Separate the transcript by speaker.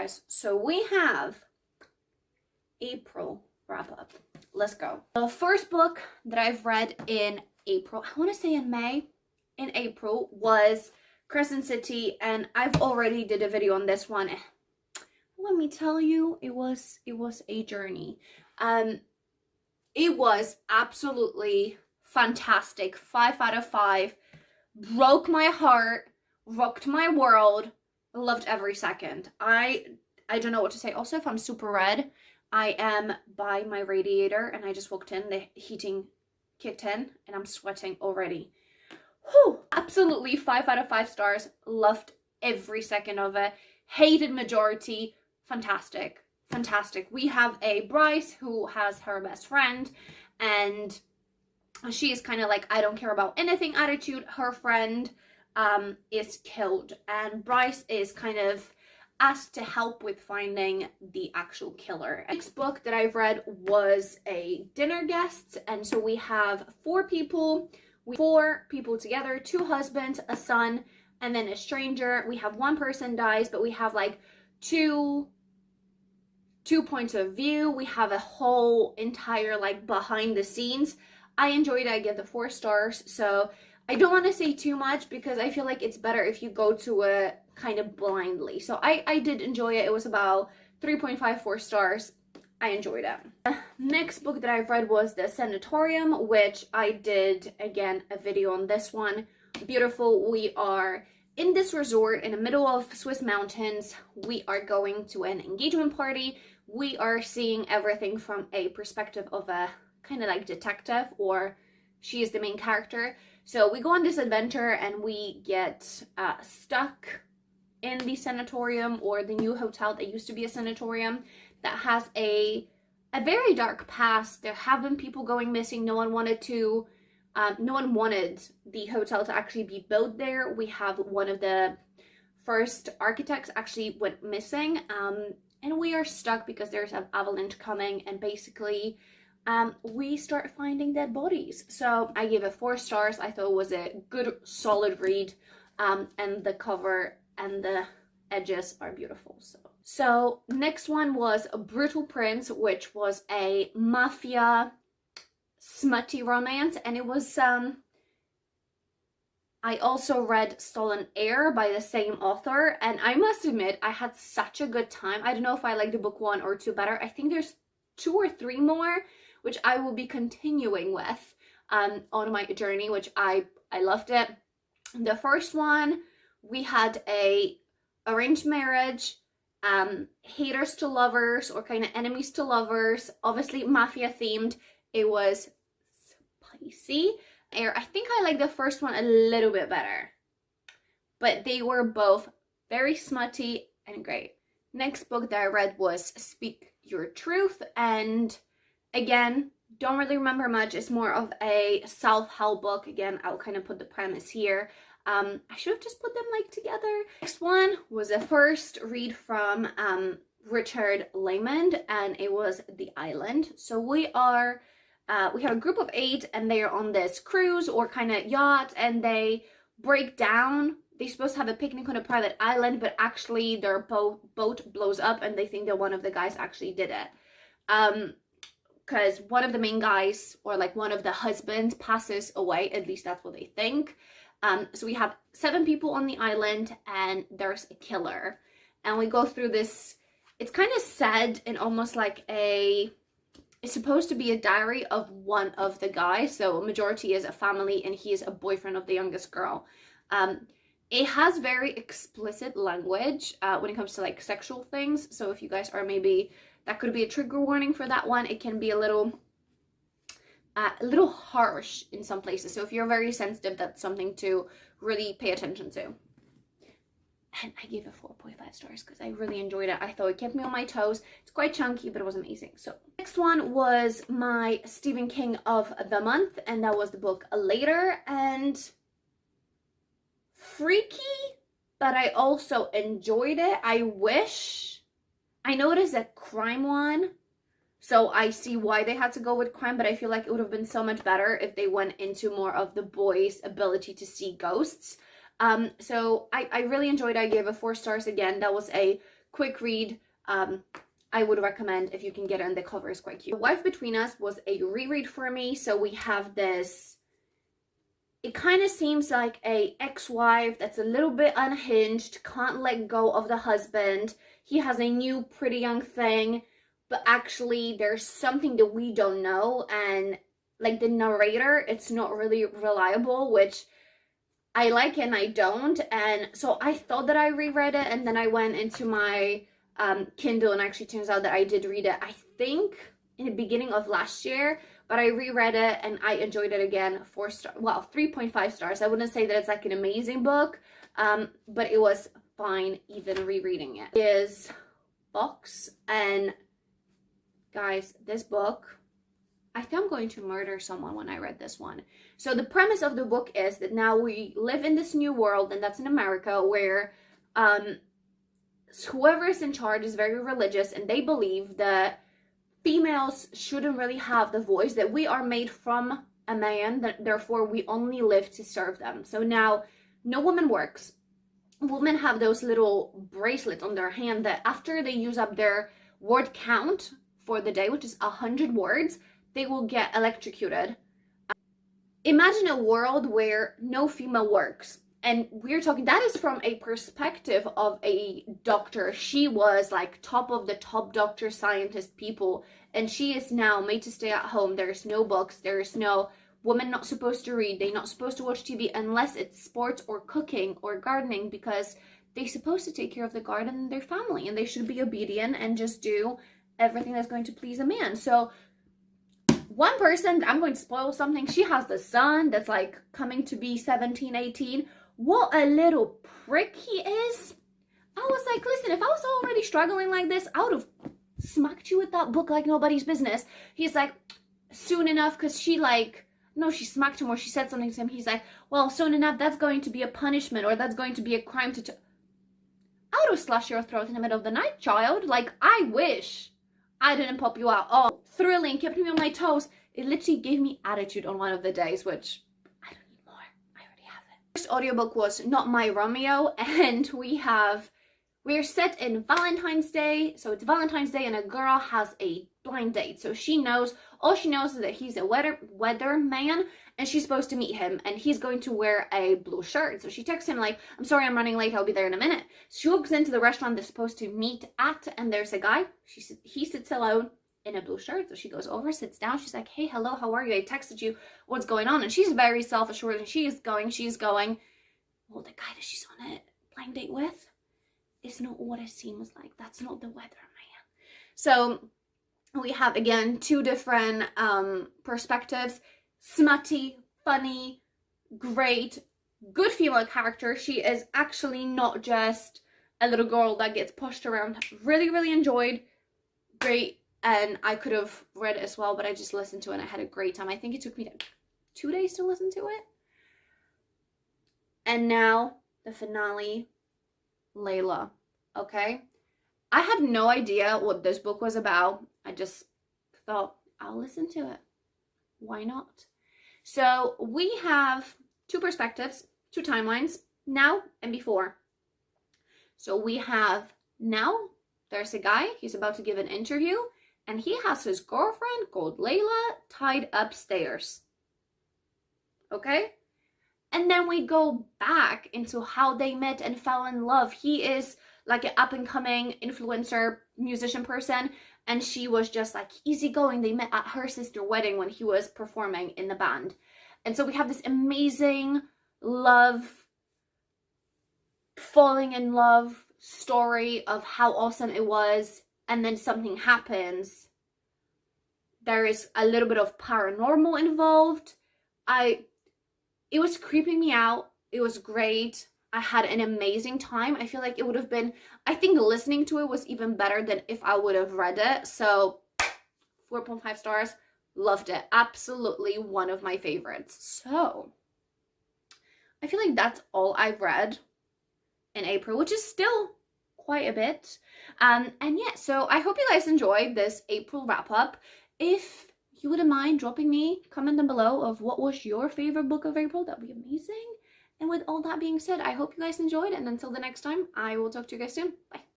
Speaker 1: guys, so we have April wrap up. Let's go. The first book that I've read in April, I want to say in May, in April, was Crescent City, and I've already did a video on this one. Let me tell you, it was a journey. It was absolutely fantastic. 5 out of 5. Broke my heart, rocked my world. Loved every second. I don't know what to say. Also, if I'm super red, I am by my radiator and I just walked in, the heating kicked in and I'm sweating already. Whew, absolutely 5 out of 5 stars. Loved every second of it. Hated majority. Fantastic. Fantastic. We have a Bryce who has her best friend, and she is kind of like, I don't care about anything attitude. Her friend is killed, and Bryce is kind of asked to help with finding the actual killer. The next book that I've read was a dinner guests, and so we have 4 people. 4 people together, 2 husbands, a son, and then a stranger. We have 1 person dies, but we have like two points of view. We have a whole entire like behind the scenes. I enjoyed it. I give the 4 stars. So I don't want to say too much because I feel like it's better if you go to it kind of blindly. So I did enjoy it. It was about 3.54 stars. I enjoyed it. The next book that I've read was the Sanatorium, which I did, again, a video on this one. Beautiful. We are in this resort in the middle of Swiss mountains. We are going to an engagement party. We are seeing everything from a perspective of a kind of like detective, or she is the main character. So we go on this adventure and we get stuck in the sanatorium, or the new hotel that used to be a sanatorium, that has a very dark past. There have been people going missing. No one wanted the hotel to actually be built there. We have one of the first architects actually went missing, and we are stuck because there's an avalanche coming, and basically we start finding dead bodies. So I gave it 4 stars. I thought it was a good solid read, and the cover and the edges are beautiful. So next one was Brutal Prince, which was a mafia smutty romance, and it was I also read Stolen Air by the same author, and I must admit I had such a good time. I don't know if I like the book 1 or 2 better. I think there's 2 or 3 more which I will be continuing with on my journey, which I loved it. The first one, we had a arranged marriage, haters to lovers, or kind of enemies to lovers, obviously mafia themed. It was spicy. I think I like the first one a little bit better, but they were both very smutty and great. Next book that I read was Speak Your Truth, and again, don't really remember much. It's more of a self-help book. Again, I'll kind of put the premise here. I should have just put them like together. Next one was a first read from Richard Lehman, and it was The Island. So we have a group of 8, and they are on this cruise or kind of yacht, and they break down. They're supposed to have a picnic on a private island, but actually their boat blows up, and they think that one of the guys actually did it. Because one of the main guys, or like one of the husbands, passes away. At least that's what they think. So we have 7 people on the island, and there's a killer. And we go through this. It's kind of sad and almost like it's supposed to be a diary of one of the guys. So majority is a family, and he is a boyfriend of the youngest girl. It has very explicit language when it comes to like sexual things. So if you guys are maybe, that could be a trigger warning for that one. It can be a little harsh in some places. So if you're very sensitive, that's something to really pay attention to. And I gave it 4.5 stars because I really enjoyed it. I thought it kept me on my toes. It's quite chunky, but it was amazing. So next one was my Stephen King of the month, and that was the book Later. And freaky, but I also enjoyed it. I know it is a crime one, so I see why they had to go with crime, but I feel like it would have been so much better if they went into more of the boy's ability to see ghosts. So I really enjoyed it. I gave it 4 stars again. That was a quick read. I would recommend if you can get it, and the cover is quite cute. Wife Between Us was a reread for me. So we have this, it kind of seems like a ex-wife that's a little bit unhinged, can't let go of the husband. He has a new pretty young thing, but actually there's something that we don't know, and like the narrator, it's not really reliable, which I like and I don't. And so I thought that I reread it, and then I went into my Kindle, and actually turns out that I did read it, I think in the beginning of last year, but I reread it and I enjoyed it again. 4 star, well, 3.5 stars. I wouldn't say that it's like an amazing book, but it was fine even rereading it. It is Box, and guys, this book, I think I'm going to murder someone when I read this one. So the premise of the book is that now we live in this new world, and that's in America, where whoever is in charge is very religious, and they believe that females shouldn't really have the voice, that we are made from a man, that therefore we only live to serve them. So now no woman works. Women have those little bracelets on their hand that after they use up their word count for the day, which is 100 words, they will get electrocuted. Imagine a world where no female works. And we're talking, that is from a perspective of a doctor. She was like top of the top doctor, scientist people, and she is now made to stay at home. There's no books, there's no woman not supposed to read, they're not supposed to watch TV unless it's sports or cooking or gardening, because they're supposed to take care of the garden and their family, and they should be obedient and just do everything that's going to please a man. So one person, I'm going to spoil something, she has the son that's like coming to be 17, 18. What a little prick he is. I was like, listen, if I was already struggling like this, I would have smacked you with that book like nobody's business. He's like, soon enough, because she like, no, she smacked him or she said something to him. He's like, well, soon enough, that's going to be a punishment, or that's going to be a crime to... I would have slashed your throat in the middle of the night, child. Like, I wish I didn't pop you out. Oh, thrilling, kept me on my toes. It literally gave me attitude on one of the days, which... First audiobook was Not My Romeo, and we're set in Valentine's Day. So it's Valentine's Day and a girl has a blind date. So all she knows is that he's a weather man, and she's supposed to meet him, and he's going to wear a blue shirt. So she texts him like, I'm sorry, I'm running late, I'll be there in a minute. She walks into the restaurant they're supposed to meet at, and there's a guy. He sits alone in a blue shirt. So she goes over, sits down. She's like, hey, hello, how are you? I texted you, what's going on? And she's very self-assured, and she's going, well, the guy that she's on a blind date with is not what it seems like. That's not the weather man. So we have, again, 2 different perspectives. Smutty, funny, great, good female character. She is actually not just a little girl that gets pushed around. Really, really enjoyed. Great. And I could have read it as well, but I just listened to it and I had a great time. I think it took me 2 days to listen to it. And now the finale, Layla. Okay? I had no idea what this book was about. I just thought, I'll listen to it. Why not? So we have 2 perspectives, 2 timelines, now and before. So we have now, there's a guy, he's about to give an interview, and he has his girlfriend called Layla tied upstairs. Okay? And then we go back into how they met and fell in love. He is like an up-and-coming influencer, musician person, and she was just like easygoing. They met at her sister's wedding when he was performing in the band. And so we have this amazing love, falling in love story of how awesome it was, and then something happens. There is a little bit of paranormal involved. It was creeping me out. It was great. I had an amazing time. I feel like it would have been, I think listening to it was even better than if I would have read it. So 4.5 stars. Loved it. Absolutely one of my favorites. So I feel like that's all I've read in April, which is still quite a bit. And yeah, so I hope you guys enjoyed this April wrap up. If you wouldn't mind dropping me a comment down below of what was your favorite book of April, that'd be amazing. And with all that being said, I hope you guys enjoyed, and until the next time, I will talk to you guys soon. Bye.